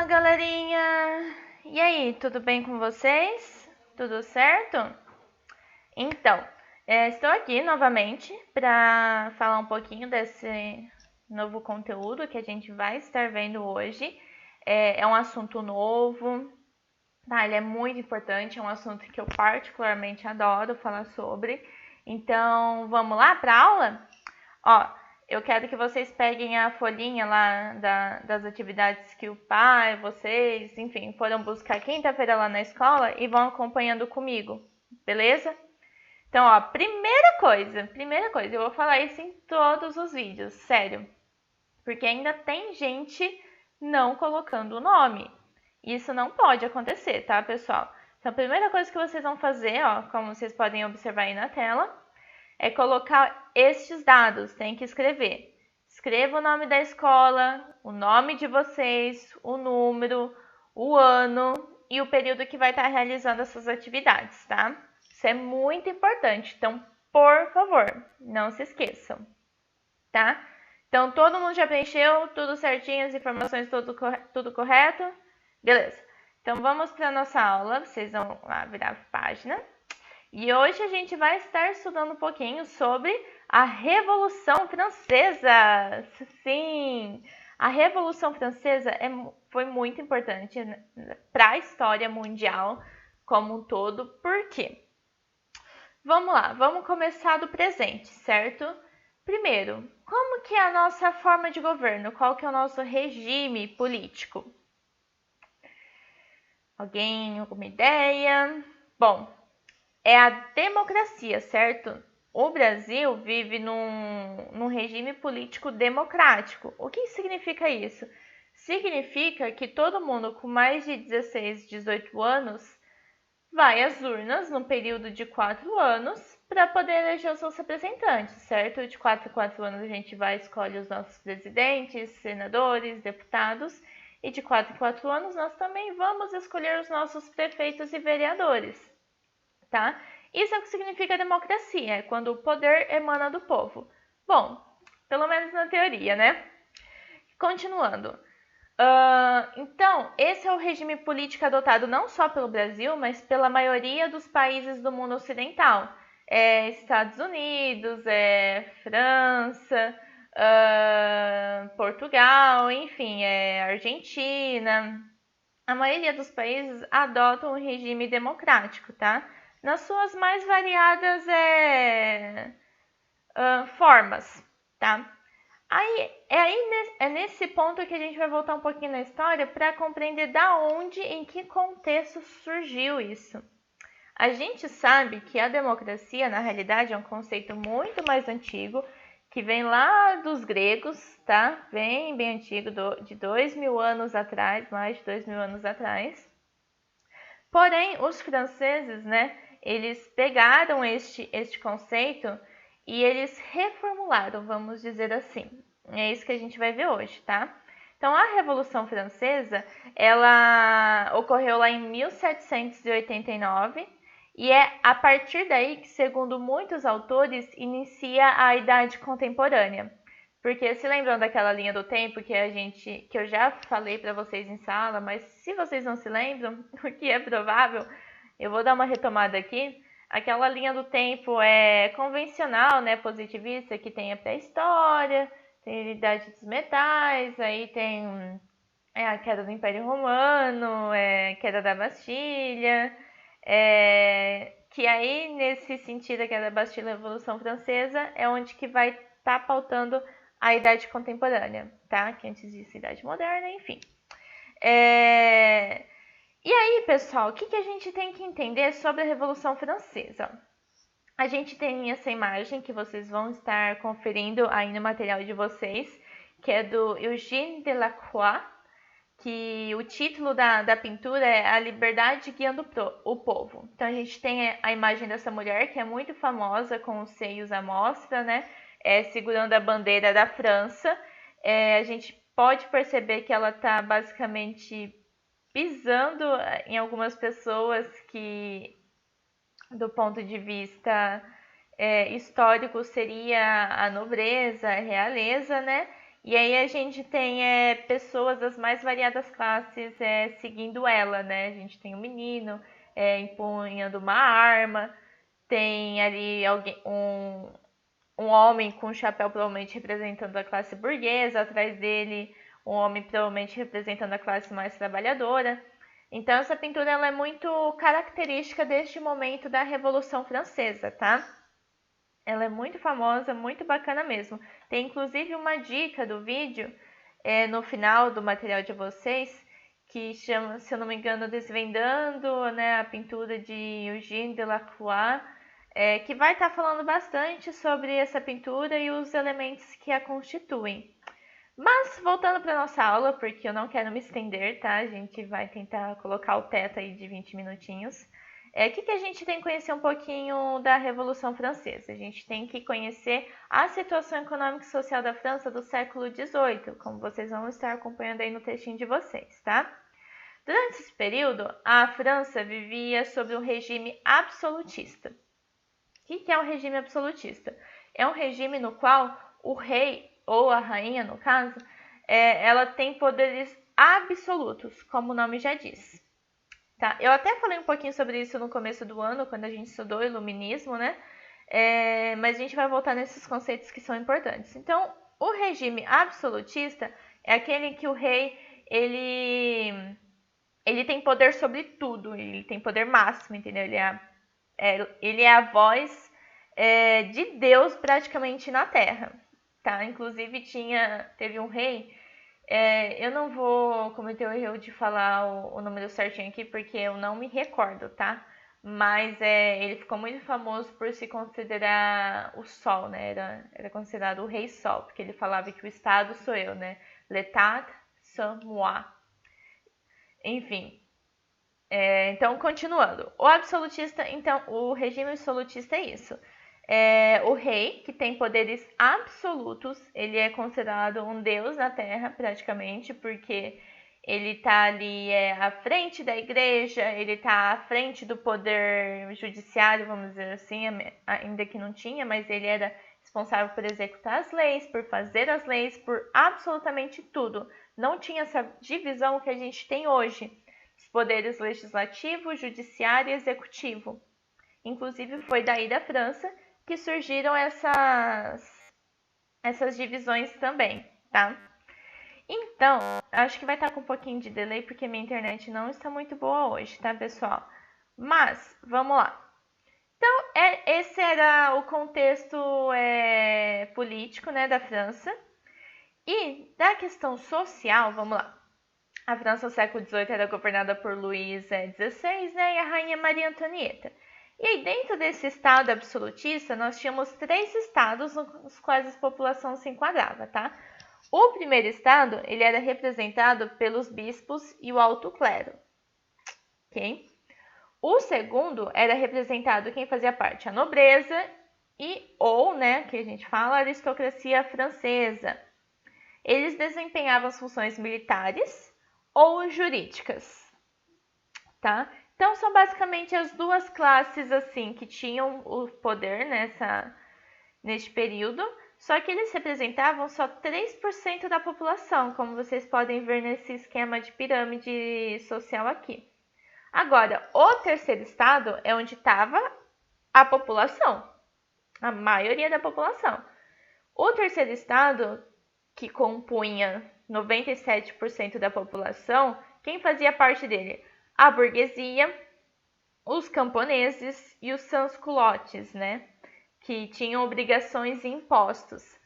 Olá, galerinha! E aí, tudo bem com vocês? Tudo certo? Então, estou aqui novamente para falar um pouquinho desse novo conteúdo que a gente vai estar vendo hoje. É um assunto novo, tá? Ele é muito importante, é um assunto que eu particularmente adoro falar sobre. Então, vamos lá para a aula? Ó, eu quero que vocês peguem a folhinha lá das atividades que o pai, vocês, enfim, foram buscar quinta-feira lá na escola e vão acompanhando comigo, beleza? Então, ó, primeira coisa, eu vou falar isso em todos os vídeos, sério, porque ainda tem gente não colocando o nome. Isso não pode acontecer, tá, pessoal? Então, a primeira coisa que vocês vão fazer, ó, como vocês podem observar aí na tela, é colocar estes dados, tem que escrever. Escreva o nome da escola, o nome de vocês, o número, o ano e o período que vai estar realizando essas atividades, tá? Isso é muito importante, então, por favor, não se esqueçam, tá? Então, todo mundo já preencheu tudo certinho, as informações tudo correto? Beleza. Então, vamos para a nossa aula, vocês vão lá virar a página. E hoje a gente vai estar estudando um pouquinho sobre a Revolução Francesa. Sim, a Revolução Francesa foi muito importante para a história mundial como um todo. Por quê? Vamos lá, vamos começar do presente, certo? Primeiro, como que é a nossa forma de governo? Qual que é o nosso regime político? Alguém, alguma ideia? Bom, é a democracia, certo? O Brasil vive num regime político democrático. O que significa isso? Significa que todo mundo com mais de 16, 18 anos vai às urnas no período de 4 anos para poder eleger os seus representantes, certo? De 4 em 4 anos a gente vai escolher os nossos presidentes, senadores, deputados, e de 4 em 4 anos nós também vamos escolher os nossos prefeitos e vereadores, tá? Isso é o que significa democracia, é quando o poder emana do povo. Bom, pelo menos na teoria, né? Continuando. Então, esse é o regime político adotado não só pelo Brasil, mas pela maioria dos países do mundo ocidental. Estados Unidos, França, Portugal, enfim, Argentina. A maioria dos países adotam um regime democrático, tá? Nas suas mais variadas formas, tá? É nesse ponto que a gente vai voltar um pouquinho na história para compreender da onde, em que contexto surgiu isso. A gente sabe que a democracia, na realidade, é um conceito muito mais antigo, que vem lá dos gregos, tá? Bem antigo, de 2.000 anos atrás, mais de 2.000 anos atrás. Porém, os franceses, né, eles pegaram este conceito e eles reformularam, vamos dizer assim. É isso que a gente vai ver hoje, tá? Então, a Revolução Francesa, ela ocorreu lá em 1789 e é a partir daí que, segundo muitos autores, inicia a Idade Contemporânea. Porque se lembram daquela linha do tempo que eu já falei para vocês em sala, mas se vocês não se lembram, o que é provável, eu vou dar uma retomada aqui. Aquela linha do tempo é convencional, né, positivista, que tem a pré-história, tem a idade dos metais, aí tem a queda do Império Romano, a queda da Bastilha, que aí, nesse sentido, a queda da Bastilha e a Revolução Francesa, é onde que vai estar pautando a Idade Contemporânea, tá? Que antes disso, Idade Moderna, enfim. E aí, pessoal, o que a gente tem que entender sobre a Revolução Francesa? A gente tem essa imagem que vocês vão estar conferindo aí no material de vocês, que é do Eugène Delacroix, que o título da pintura é A Liberdade Guiando o Povo. Então, a gente tem a imagem dessa mulher, que é muito famosa, com os seios à mostra, né? Segurando a bandeira da França. A gente pode perceber que ela está basicamente pisando em algumas pessoas que, do ponto de vista histórico, seria a nobreza, a realeza, né? E aí a gente tem pessoas das mais variadas classes seguindo ela, né? A gente tem um menino empunhando uma arma, tem ali um homem com um chapéu provavelmente representando a classe burguesa, atrás dele um homem provavelmente representando a classe mais trabalhadora. Então essa pintura ela é muito característica deste momento da Revolução Francesa, tá? Ela é muito famosa, muito bacana mesmo. Tem inclusive uma dica do vídeo no final do material de vocês que chama, se eu não me engano, Desvendando, né, a pintura de Eugène Delacroix, que vai estar falando bastante sobre essa pintura e os elementos que a constituem. Mas voltando para nossa aula, porque eu não quero me estender, tá? A gente vai tentar colocar o teto aí de 20 minutinhos. O que a gente tem que conhecer um pouquinho da Revolução Francesa? A gente tem que conhecer a situação econômica e social da França do século XVIII, como vocês vão estar acompanhando aí no textinho de vocês, tá? Durante esse período, a França vivia sob um regime absolutista. O que é um regime absolutista? É um regime no qual o rei, ou a rainha no caso, ela tem poderes absolutos, como o nome já diz. Tá? Eu até falei um pouquinho sobre isso no começo do ano, quando a gente estudou o iluminismo, né? Mas a gente vai voltar nesses conceitos que são importantes. Então, o regime absolutista é aquele em que o rei ele tem poder sobre tudo, ele tem poder máximo, entendeu? Ele é a voz de Deus praticamente na Terra, tá? Inclusive teve um rei, eu não vou cometer o erro de falar o número certinho aqui porque eu não me recordo, tá? Mas ele ficou muito famoso por se considerar o Sol, né? Era considerado o Rei Sol, porque ele falava que o Estado sou eu, né? L'État c'est moi. Enfim, então, continuando. O regime absolutista é isso. O rei, que tem poderes absolutos, ele é considerado um deus na Terra, praticamente, porque ele está ali à frente da igreja, ele está à frente do poder judiciário, vamos dizer assim, ainda que não tinha, mas ele era responsável por executar as leis, por fazer as leis, por absolutamente tudo. Não tinha essa divisão que a gente tem hoje. Os poderes legislativo, judiciário e executivo. Inclusive foi daí da França que surgiram essas divisões também, tá? Então, acho que vai estar com um pouquinho de delay porque minha internet não está muito boa hoje, tá, pessoal? Mas, vamos lá. Então, esse era o contexto político, né, da França. E da questão social, vamos lá. A França do século XVIII era governada por Luís XVI, né, e a rainha Maria Antonieta. E aí, dentro desse estado absolutista, nós tínhamos 3 estados nos quais a população se enquadrava, tá? O primeiro estado, ele era representado pelos bispos e o alto clero, ok? O segundo era representado quem fazia parte, a nobreza ou, né, que a gente fala, a aristocracia francesa. Eles desempenhavam as funções militares ou jurídicas, tá? Então são basicamente as duas classes assim que tinham o poder neste período, só que eles representavam só 3% da população, como vocês podem ver nesse esquema de pirâmide social aqui. Agora, o terceiro estado é onde estava a população, a maioria da população. O terceiro estado, que compunha 97% da população, quem fazia parte dele? A burguesia, os camponeses e os sans-culottes, né? Que tinham obrigações e impostos.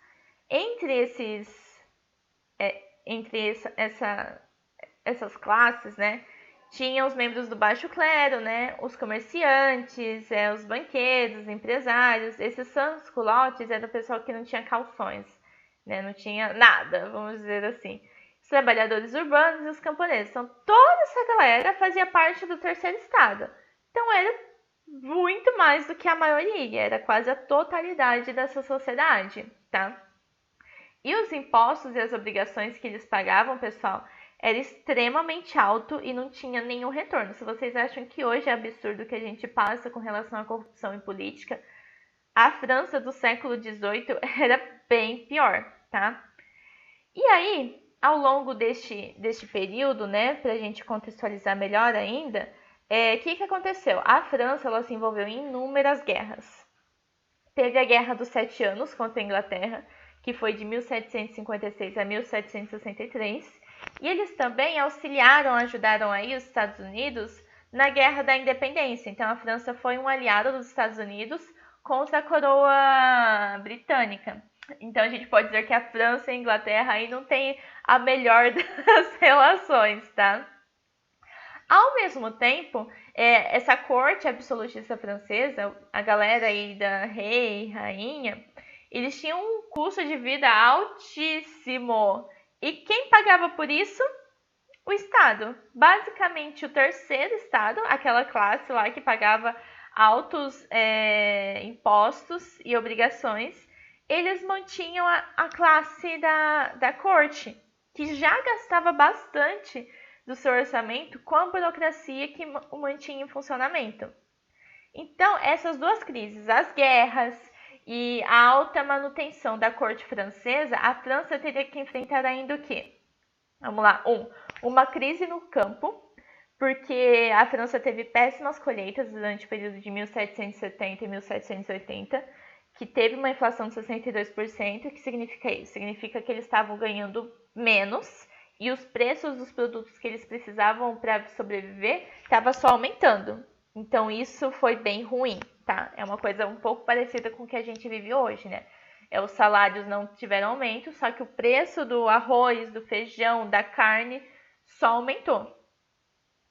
Essas classes, né? Tinha os membros do baixo clero, né? Os comerciantes, os banqueiros, os empresários. Esses sans-culottes era o pessoal que não tinha calções, né? Não tinha nada, vamos dizer assim. Os trabalhadores urbanos e os camponeses. Então, toda essa galera fazia parte do terceiro estado. Então, era muito mais do que a maioria, era quase a totalidade dessa sociedade, tá? E os impostos e as obrigações que eles pagavam, pessoal, era extremamente alto e não tinha nenhum retorno. Se vocês acham que hoje é absurdo o que a gente passa com relação à corrupção e política, a França do século XVIII era bem pior, tá? E aí, ao longo deste período, né, para a gente contextualizar melhor ainda, que aconteceu? A França ela se envolveu em inúmeras guerras. Teve a Guerra dos Sete Anos contra a Inglaterra, que foi de 1756 a 1763, e eles também ajudaram aí os Estados Unidos na Guerra da Independência. Então a França foi um aliado dos Estados Unidos contra a coroa britânica. Então a gente pode dizer que a França e a Inglaterra aí não tem a melhor das relações, tá? Ao mesmo tempo, essa corte absolutista francesa, a galera aí da rei, rainha, eles tinham um custo de vida altíssimo. E quem pagava por isso? O Estado. Basicamente, o terceiro Estado, aquela classe lá que pagava altos impostos e obrigações, eles mantinham a classe da corte, que já gastava bastante do seu orçamento com a burocracia que o mantinha em funcionamento. Então, essas duas crises, as guerras e a alta manutenção da corte francesa, a França teria que enfrentar ainda o quê? Vamos lá. Uma crise no campo, porque a França teve péssimas colheitas durante o período de 1770 e 1780, que teve uma inflação de 62%. O que significa isso? Significa que eles estavam ganhando menos e os preços dos produtos que eles precisavam para sobreviver estavam só aumentando. Então isso foi bem ruim, tá? É uma coisa um pouco parecida com o que a gente vive hoje, né? Os salários não tiveram aumento, só que o preço do arroz, do feijão, da carne só aumentou,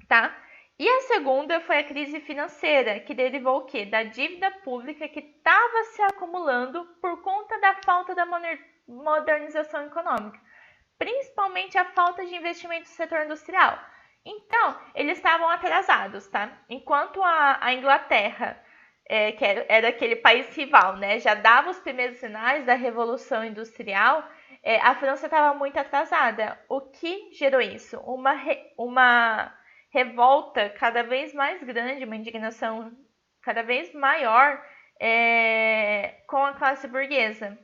tá? E a segunda foi a crise financeira, que derivou o quê? Da dívida pública que estava se acumulando por conta da falta da modernização econômica, principalmente a falta de investimento no setor industrial. Então, eles estavam atrasados, tá? Enquanto a Inglaterra, que era aquele país rival, né, já dava os primeiros sinais da Revolução Industrial, a França estava muito atrasada. O que gerou isso? Uma revolta cada vez mais grande, uma indignação cada vez maior com a classe burguesa,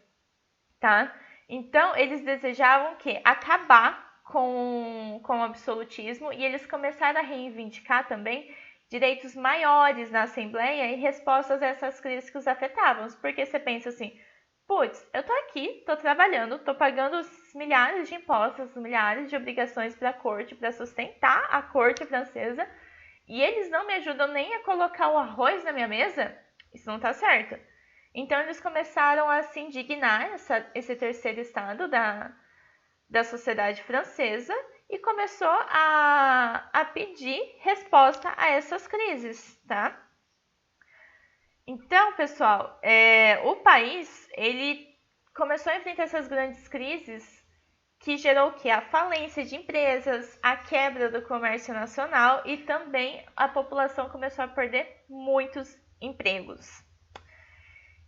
tá? Então, eles desejavam que acabar com o absolutismo e eles começaram a reivindicar também direitos maiores na Assembleia em respostas a essas crises que os afetavam. Porque você pensa assim, putz, eu tô aqui, tô trabalhando, tô pagando os milhares de impostos, milhares de obrigações para a corte, para sustentar a corte francesa, e eles não me ajudam nem a colocar o arroz na minha mesa? Isso não tá certo. Então eles começaram a se indignar, esse terceiro estado da sociedade francesa, e começou a pedir resposta a essas crises, tá? Então, pessoal, o país ele começou a enfrentar essas grandes crises que gerou o quê? A falência de empresas, a quebra do comércio nacional e também a população começou a perder muitos empregos.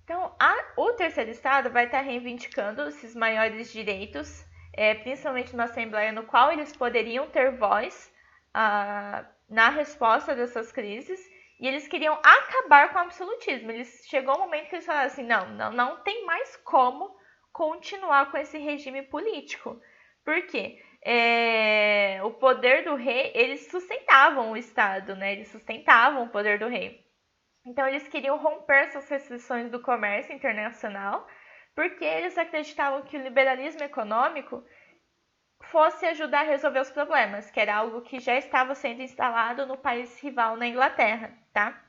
Então, o terceiro estado vai estar reivindicando esses maiores direitos, principalmente na Assembleia, no qual eles poderiam ter voz na resposta dessas crises, e eles queriam acabar com o absolutismo. Chegou um momento que eles falaram assim, não tem mais como continuar com esse regime político. Por quê? O poder do rei, eles sustentavam o Estado, né? Eles sustentavam o poder do rei. Então, eles queriam romper essas restrições do comércio internacional, porque eles acreditavam que o liberalismo econômico fosse ajudar a resolver os problemas, que era algo que já estava sendo instalado no país rival, na Inglaterra, tá?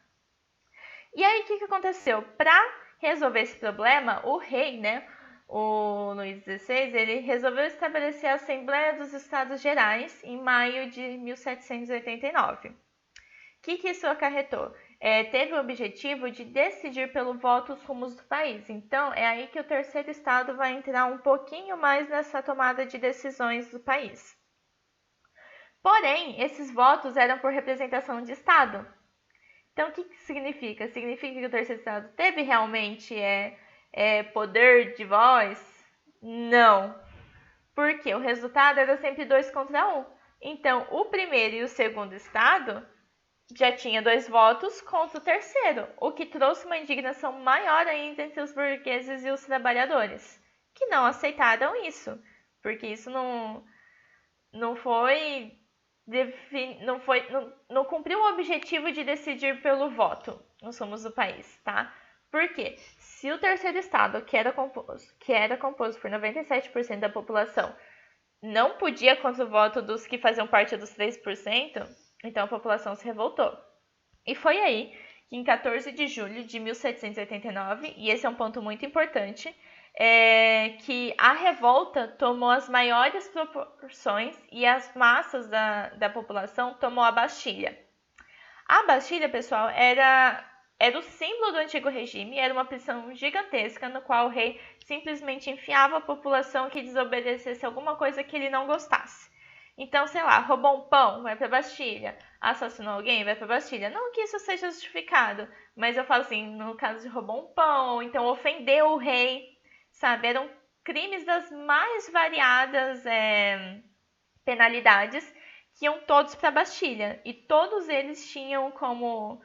E aí, o que aconteceu? Para resolver esse problema, o rei, né, o Luís XVI, ele resolveu estabelecer a Assembleia dos Estados Gerais em maio de 1789. O que isso acarretou? Teve o objetivo de decidir pelo voto os rumos do país. Então, é aí que o terceiro estado vai entrar um pouquinho mais nessa tomada de decisões do país. Porém, esses votos eram por representação de estado. Então, o que significa? Significa que o terceiro estado teve realmente poder de voz? Não. Porque o resultado era sempre 2 contra 1. Então, o primeiro e o segundo estado já tinha 2 votos contra o terceiro, o que trouxe uma indignação maior ainda entre os burgueses e os trabalhadores, que não aceitaram isso. porque isso não foi não cumpriu o objetivo de decidir pelo voto. Nós somos o país, tá? Por quê? Se o terceiro estado, que era composto por 97% da população, não podia contra o voto dos que faziam parte dos 3%, então a população se revoltou. E foi aí que, em 14 de julho de 1789, e esse é um ponto muito importante, que a revolta tomou as maiores proporções e as massas da população tomou a Bastilha. A Bastilha, pessoal, era o símbolo do antigo regime, era uma prisão gigantesca no qual o rei simplesmente enfiava a população que desobedecesse alguma coisa que ele não gostasse. Então, sei lá, roubou um pão, vai pra Bastilha. Assassinou alguém, vai pra Bastilha. Não que isso seja justificado, mas eu falo assim, no caso de roubou um pão, ou então ofendeu o rei, sabe? Eram crimes das mais variadas penalidades que iam todos pra Bastilha. E todos eles tinham como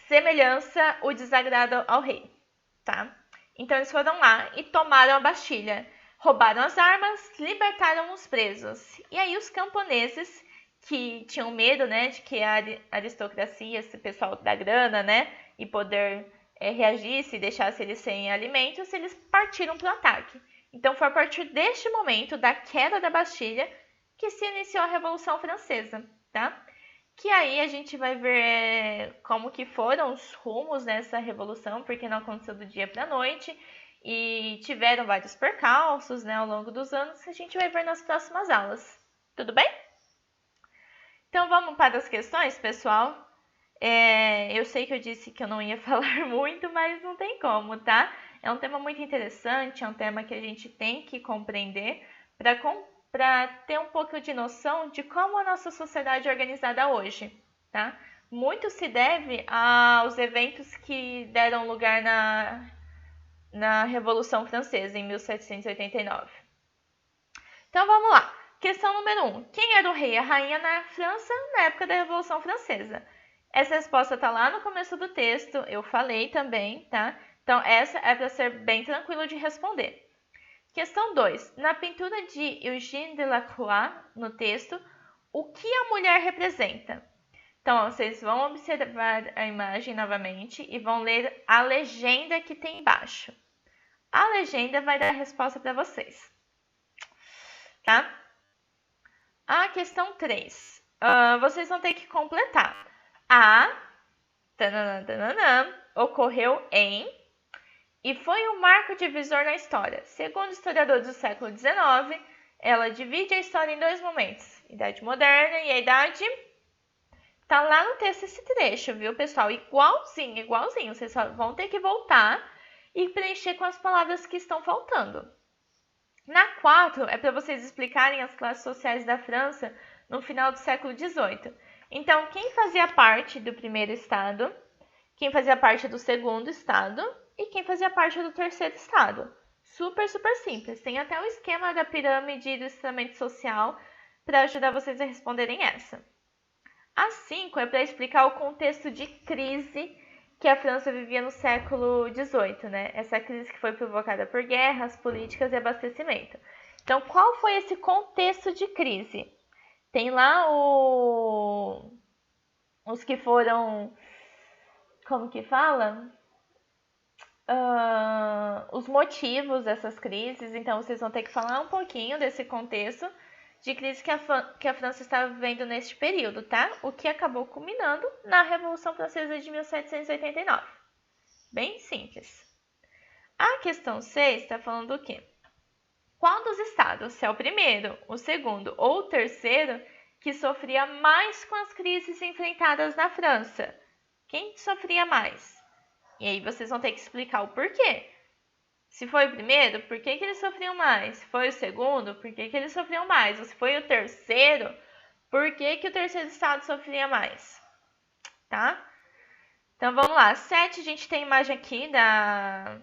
semelhança o desagrado ao rei, tá? Então eles foram lá e tomaram a Bastilha. Roubaram as armas, libertaram os presos. E aí os camponeses, que tinham medo, né, de que a aristocracia, esse pessoal da grana, né, e poder reagisse e deixasse eles sem alimentos, eles partiram para o ataque. Então foi a partir deste momento, da queda da Bastilha, que se iniciou a Revolução Francesa, tá? Que aí a gente vai ver como que foram os rumos nessa revolução, porque não aconteceu do dia para a noite, e tiveram vários percalços, né, ao longo dos anos, que a gente vai ver nas próximas aulas. Tudo bem? Então vamos para as questões, pessoal. Eu sei que eu disse que eu não ia falar muito, mas não tem como, tá? É um tema muito interessante, é um tema que a gente tem que compreender para ter um pouco de noção de como a nossa sociedade é organizada hoje, tá? Muito se deve aos eventos que deram lugar na Revolução Francesa, em 1789. Então vamos lá. Questão número 1. Quem era o rei e a rainha na França na época da Revolução Francesa? Essa resposta está lá no começo do texto, eu falei também, tá? Então essa é para ser bem tranquilo de responder. Questão 2. Na pintura de Eugène Delacroix, no texto, o que a mulher representa? Então, vocês vão observar a imagem novamente e vão ler a legenda que tem embaixo. A legenda vai dar a resposta para vocês. Tá? A questão 3. Vocês vão ter que completar. Ocorreu em e foi um marco divisor na história. Segundo historiadores do século XIX, ela divide a história em dois momentos. Idade moderna e a idade... Tá lá no texto esse trecho, viu, pessoal? Igualzinho, igualzinho. Vocês só vão ter que voltar e preencher com as palavras que estão faltando. Na 4, é para vocês explicarem as classes sociais da França no final do século XVIII. Então, quem fazia parte do primeiro estado, quem fazia parte do segundo estado e quem fazia parte do terceiro estado. Super, super simples. Tem até o esquema da pirâmide do estramento social para ajudar vocês a responderem essa. A 5 é para explicar o contexto de crise que a França vivia no século XVIII, né? Essa crise que foi provocada por guerras, políticas e abastecimento. Então, qual foi esse contexto de crise? Tem lá os que foram... Como que fala? Os motivos dessas crises. Então, vocês vão ter que falar um pouquinho desse contexto de crise que a França estava vivendo neste período, tá? O que acabou culminando na Revolução Francesa de 1789. Bem simples. A questão 6 está falando do quê? Qual dos estados, se é o primeiro, o segundo ou o terceiro, que sofria mais com as crises enfrentadas na França? Quem sofria mais? E aí vocês vão ter que explicar o porquê. Se foi o primeiro, por que eles sofriam mais? Se foi o segundo, por que eles sofriam mais? Ou se foi o terceiro, por que o terceiro estado sofria mais? Tá? Então vamos lá. 7, a gente tem a imagem aqui da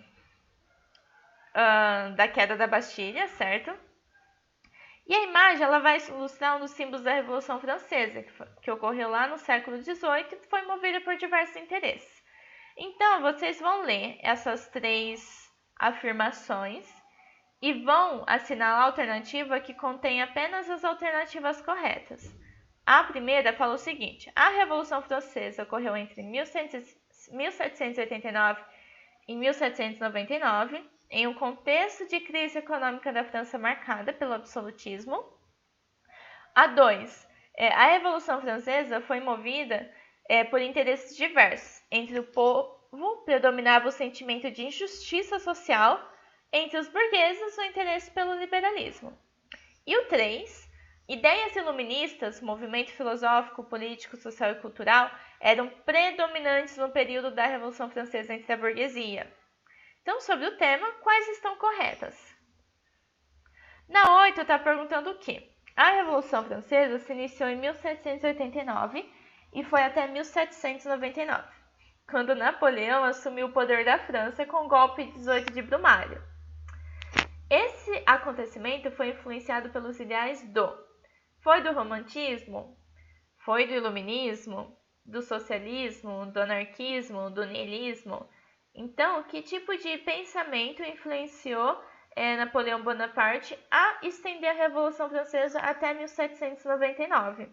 queda da Bastilha, certo? E a imagem ela vai ilustrar um dos símbolos da Revolução Francesa, que ocorreu lá no século XVIII e foi movida por diversos interesses. Então, vocês vão ler essas 3 afirmações e vão assinalar a alternativa que contém apenas as alternativas corretas. A primeira fala o seguinte: a Revolução Francesa ocorreu entre 1789 e 1799, em um contexto de crise econômica da França marcada pelo absolutismo. A 2. A Revolução Francesa foi movida por interesses diversos. Entre o povo predominava o sentimento de injustiça social, entre os burgueses o interesse pelo liberalismo. E o 3. Ideias iluministas, movimento filosófico, político, social e cultural, eram predominantes no período da Revolução Francesa entre a burguesia. Então, sobre o tema, quais estão corretas? Na 8, está perguntando o quê? A Revolução Francesa se iniciou em 1789 e foi até 1799, quando Napoleão assumiu o poder da França com o golpe de 18 de Brumário. Esse acontecimento foi influenciado pelos ideais foi do romantismo, foi do iluminismo, do socialismo, do anarquismo, do niilismo. Então, que tipo de pensamento influenciou Napoleão Bonaparte a estender a Revolução Francesa até 1799?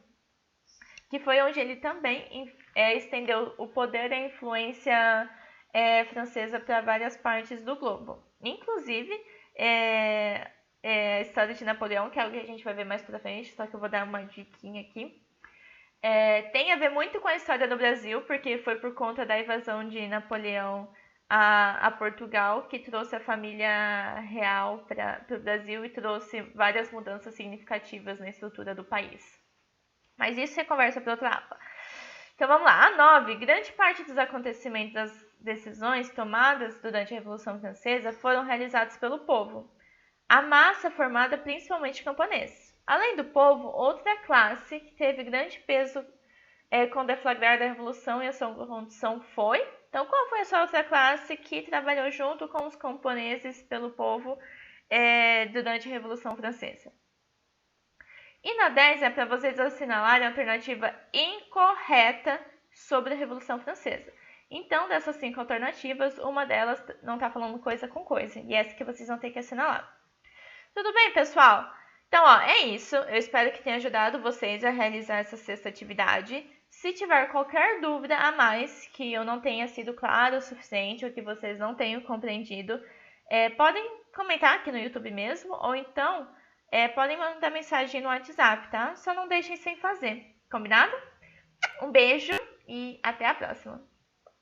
Que foi onde ele também estendeu o poder e a influência francesa para várias partes do globo. Inclusive, a história de Napoleão, que é algo que a gente vai ver mais pra frente, só que eu vou dar uma diquinha aqui. Tem a ver muito com a história do Brasil, porque foi por conta da invasão de Napoleão a Portugal que trouxe a família real para o Brasil e trouxe várias mudanças significativas na estrutura do país. Mas isso é conversa para outra aula. Então vamos lá. A 9. Grande parte dos acontecimentos das decisões tomadas durante a Revolução Francesa foram realizados pelo povo. A massa formada principalmente de camponeses. Além do povo, outra classe que teve grande peso com o deflagrar da Revolução e a sua condição foi... Então, qual foi essa outra classe que trabalhou junto com os camponeses pelo povo durante a Revolução Francesa? E na 10 é para vocês assinalarem a alternativa incorreta sobre a Revolução Francesa. Então, dessas 5 alternativas, uma delas não está falando coisa com coisa, e essa que vocês vão ter que assinalar. Tudo bem, pessoal? Então, é isso. Eu espero que tenha ajudado vocês a realizar essa sexta atividade. Se tiver qualquer dúvida a mais, que eu não tenha sido claro o suficiente, ou que vocês não tenham compreendido, podem comentar aqui no YouTube mesmo, ou então podem mandar mensagem no WhatsApp, tá? Só não deixem sem fazer, combinado? Um beijo e até a próxima!